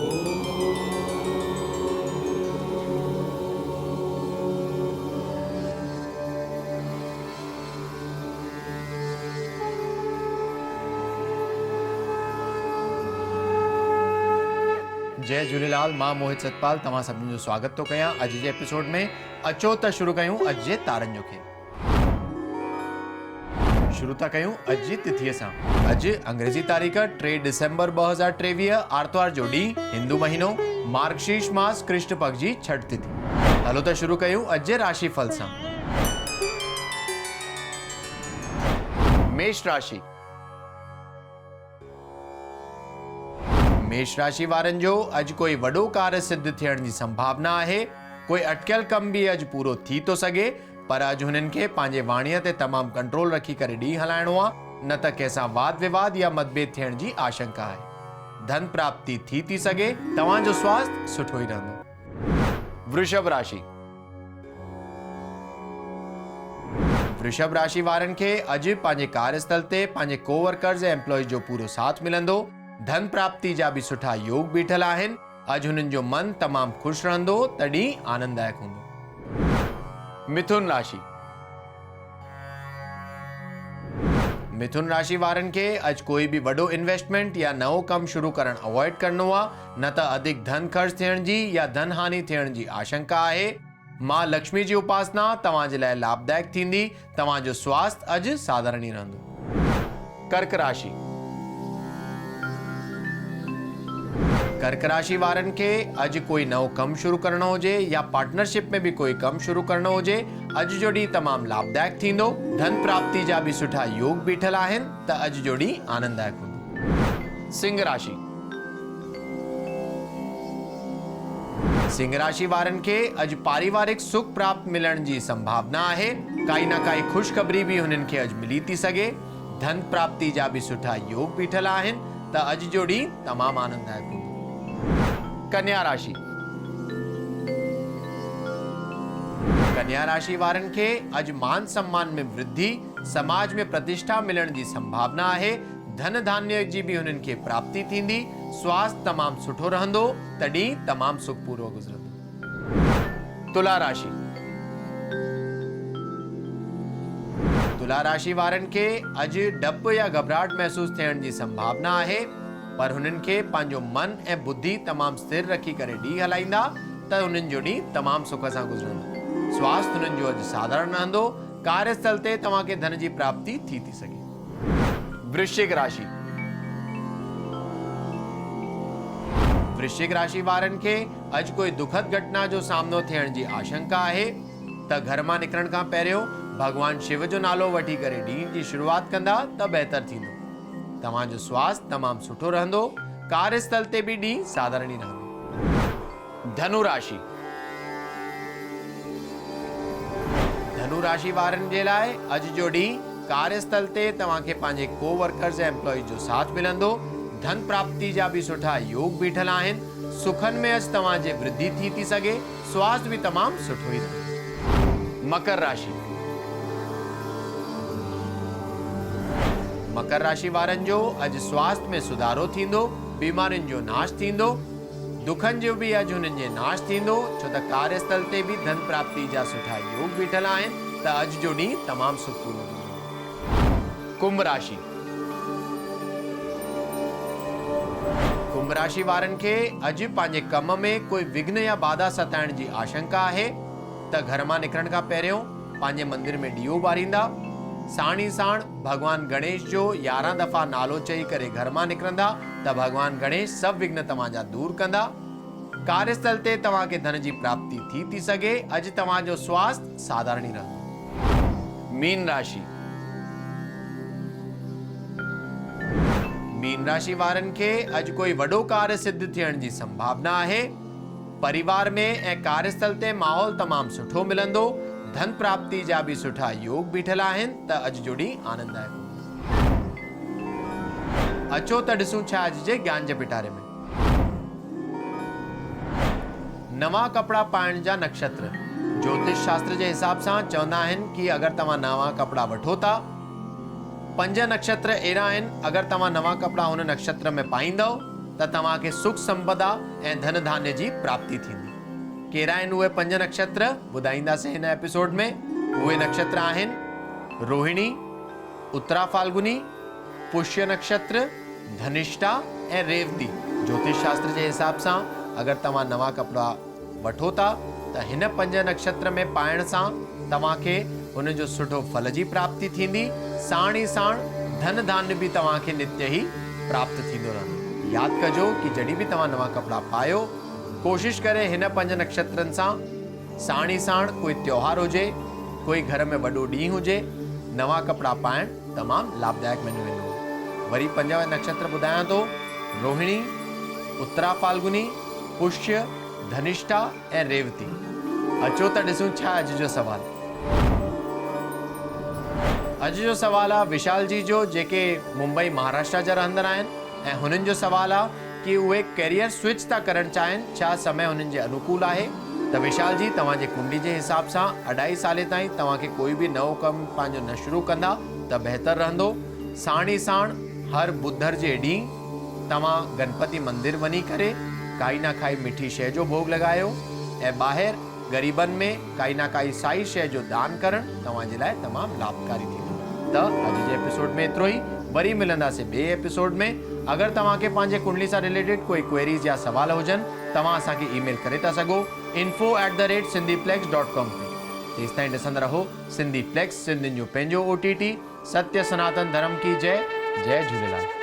जय झूलेलाल, मां मोहित सतपाल तव्हां सभिनी जो स्वागत थो कयां अॼु जे एपिसोड में। अचो त शुरू कयूं अॼु जे तारनि जो खेल। शुरू था कयूं अॼु जी तिथीअ सां। अॼु अंग्रेज़ी तारीख़ 3 डिसेंबर 2023 आर्तवार जो ॾींहुं, हिंदू महीनो मार्गशीर्ष मास कृष्ण पक्ष जी छठ तिथि। हलो त शुरू कयूं अॼु जे राशिफल सां। मेष राशि। मेष राशि वारनि जो अॼु कोई वॾो कार्य सिद्ध थियण जी संभावना आहे। कोई अटकियल कम बि अॼु पूरो थी थो सघे, पर अॼु हुननि खे पंहिंजे वाणीअ ते तमामु कंट्रोल रखी करे ॾींहुं हलाइणो आहे, न त कंहिंसां वाद विवाद या मतभेद थियण जी आशंका आहे। धन प्राप्ति थी सघे। तव्हांजो स्वास्थ्य सुठो ई रहंदो। वृषभ राशि। वृषभ राशि वारनि खे अॼु पंहिंजे कार्यस्थल ते पंहिंजे कोवर्कर्स ऐं एम्प्लॉइज जो पूरो साथ मिलंदो। धन प्राप्ति जा भी सुठा योग बीठल आहिनि। अॼु हुननि जो मन तमामु खुश रहंदो, तॾहिं आनंददायक हूंदो। मिथुन राशि। मिथुन राशि वारनि खे अॼु कोई भी वॾो इन्वेस्टमेंट या नओं कमु शुरू करणु अवॉइड करणो आहे, न त अधिक धन ख़र्च थियण जी या धन हानि थियण जी आशंका आहे। मां लक्ष्मी जी उपासना तव्हां जे लाइ लाभदायक थींदी। तव्हांजो स्वास्थ्य अॼु साधारण ई रहंदो। कर्क राशि। कर्क राशि वारनि खे अॼु कोई नओं कमु शुरू करणो हुजे या पार्टनरशिप में भी कोई कमु शुरू करणो हुजे, अॼु जो ॾींहुं तमामु लाभदायक थींदो। धन प्राप्ति जा भी सुठा योग बीठल आहिनि, त अॼु जो ॾींहुं आनंददायक हूंदो। सिंह राशि। सिंह राशि वारनि खे अॼु पारिवारिक सुख प्राप्त मिलण जी संभावना आहे। काई न काई ख़ुशख़बरी भी हुननि खे अॼु मिली थी सघे। धन प्राप्ति जा भी सुठा योग बीठल आहिनि, त अॼु जो ॾींहुं तमामु आनंददायक हूंदो। कन्या राशि। कन्या राशि वारनि खे अॼु मान सम्मान में वृद्धि, समाज में प्रतिष्ठा मिलण जी संभावना आहे। धन धान्य जी भी हुननि खे प्राप्ति थींदी। स्वास्थ्य तमामु सुठो रहंदो, तॾहिं तमामु सुखपूर्वक गुज़रंदो। तुला राशि। तुला राशि वारनि खे अॼु डप या घबराहट महसूस थियण जी संभावना आहे, पर हुननि खे पंहिंजो मन ऐं बुद्धि तमामु स्थिर रखी करे ॾींहुं हलाईंदा, त हुननि जो ॾींहुं तमामु सुख सां गुज़रंदो। स्वास्थ्य हुननि जो अॼु साधारण रहंदो। कार्यस्थल ते तव्हांखे धन जी प्राप्ति थी सघे। वृश्चिक राशि। वृश्चिक राशि वारनि खे अॼु कोई दुखद घटना जो सामनो थियण जी आशंका आहे, त घर मां निकिरण खां पहिरियों भगवान शिव जो नालो वठी करे ॾींहं जी शुरूआत कंदा त बहितर थींदो। तव्हांजो स्वास्थ्य तमामु सुठो रहंदो। कार्यस्थल ते भी ॾींहुं साधारण ई रहंदो। धनु राशि। धनु राशि वारनि जे लाइ अॼु जो ॾींहुं कार्यस्थल ते तव्हांखे पंहिंजे कोवर्कर्स ऐं एम्प्लॉइज जो साथ मिलंदो। धन प्राप्ति जा भी सुठा योग बीठल आहिनि। सुखनि में अॼु तव्हांजे वृद्धि थी सघे। स्वास्थ्य भी तमामु सुठो ई रहंदो। मकर राशि। मकर राशि वारनि जो अॼु स्वास्थ्य में सुधारो थींदो। बीमारियुनि जो नाश थींदो। दुखनि जो भी अॼु हुननि जे नाश थींदो, छो त कार्यस्थल ते भी धन प्राप्ति जा सुठा योग बीठल आहिनि, त अॼु जो ॾींहुं तमामु सुखपूर्ण रहंदो। कुंभ राशि। कुंभ राशि वारनि खे अॼु पंहिंजे कम में कोई विघ्न या बाधा सताइण जी आशंका आहे, त घर मां निकिरण खां पहिरियों पंहिंजे मंदिर में ॾीओ ॿारींदा। साण ई साण भगवान गणेश जो 11 दफ़ा नालो चई करे घर मां निकिरंदा, त भगवान गणेश सभु विघ्न तव्हांजा दूर कंदा। कार्यस्थल ते तव्हांखे धन जी प्राप्ति थी सघे। अॼु तव्हांजो स्वास्थ्य साधारण ई रहंदो। मीन राशि। मीन राशि वारनि खे अॼु कोई वॾो कार्य सिद्ध थियण जी संभावना आहे। परिवार में ऐं कार्यस्थल ते माहौल तमामु सुठो मिलंदो। धन प्राप्ति जा भी सुठा योग बीठल आहिनि, त अॼु जो ॾींहुं आनंददायक हूंदो। अचो त ॾिसूं छा अॼु जे ज्ञान जे पिटारे में। नवा कपड़ा पाइण जा नक्षत्र। ज्योतिष शास्त्र के हिसाब से चवंदा आहिनि कि अगर तव्हां नवा कपड़ा वठो था, 5 नक्षत्र अहिड़ा आहिनि, अगर तव्हां नवा कपड़ा उन नक्षत्र में पाईंदव त तव्हांखे सुख संपदा ऐं धन धान्य जी प्राप्ति थींदी। कहिड़ा आहिनि उहे 5 नक्षत्र ॿुधाईंदासीं हिन एपिसोड में। उहे नक्षत्र आहिनि रोहिणी, उत्तरा फाल्गुनी, पुष्य नक्षत्र, धनिष्ठा ऐं रेवती। ज्योतिष शास्त्र जे हिसाब सां अगरि तव्हां नवां कपिड़ा वठो था त हिन 5 नक्षत्र में पाइण सां तव्हांखे हुन जो सुठो फल जी प्राप्ति थींदी, साण ई साण धन धान्य बि तव्हांखे नित्य ई प्राप्त थींदो रहंदो। यादि कजो कि जॾहिं बि तव्हां नवां कपिड़ा पायो, कोशिश करे हिन 5 नक्षत्रनि सां साण ई साण कोई त्योहार हुजे, कोई घर में वॾो ॾींहुं हुजे, नवां कपिड़ा पाइणु तमामु लाभदायक मञियो वेंदो। वरी 5 नक्षत्र ॿुधायां थो, रोहिणी, उत्तरा फाल्गुनी, पुष्य, धनिष्ठा ऐं रेवती। अचो त ॾिसूं छा अॼु जो सवाल। अॼु जो सवाल आहे विशाल जी जो, जेके मुंबई महाराष्ट्र जा रहंदड़ आहिनि ऐं हुननि जो सवाल आहे कि उहे कैरियर स्विच था करणु चाहिनि, छा समय हुननि जे अनुकूल आहे। त विशाल जी, तव्हांजे कुंडली जे हिसाब सां 2.5 साल ताईं तव्हांखे कोई बि नओं कमु पंहिंजो न शुरू कंदा त बहितर रहंदो। साण ई साण हर बुधर जे ॾींहुं तव्हां गणपति मंदिर वञी करे काई न काई मिठी शइ जो भोग लॻायो ऐं ॿाहिरि ग़रीबनि में काई न काई साई शइ जो दान करणु तव्हांजे लाइ तमामु लाभकारी थींदो। त अॼु जे एपिसोड में एतिरो ई। वरी मिलंदासीं ॿिए एपिसोड में। अगरि तव्हांखे पंहिंजे कुंडली सां रिलेटेड कोई क्वेरीज़ या सवाल हुजनि, तव्हां असांखे ईमेल करे था सघो info@sindhiplex.com ते। तेसि ताईं ॾिसंदा रहो सिंधी प्लेक्स, सिंधियुनि जो पंहिंजो OTT। सत्य सनातन धर्म की जय। जय झूलेलाल।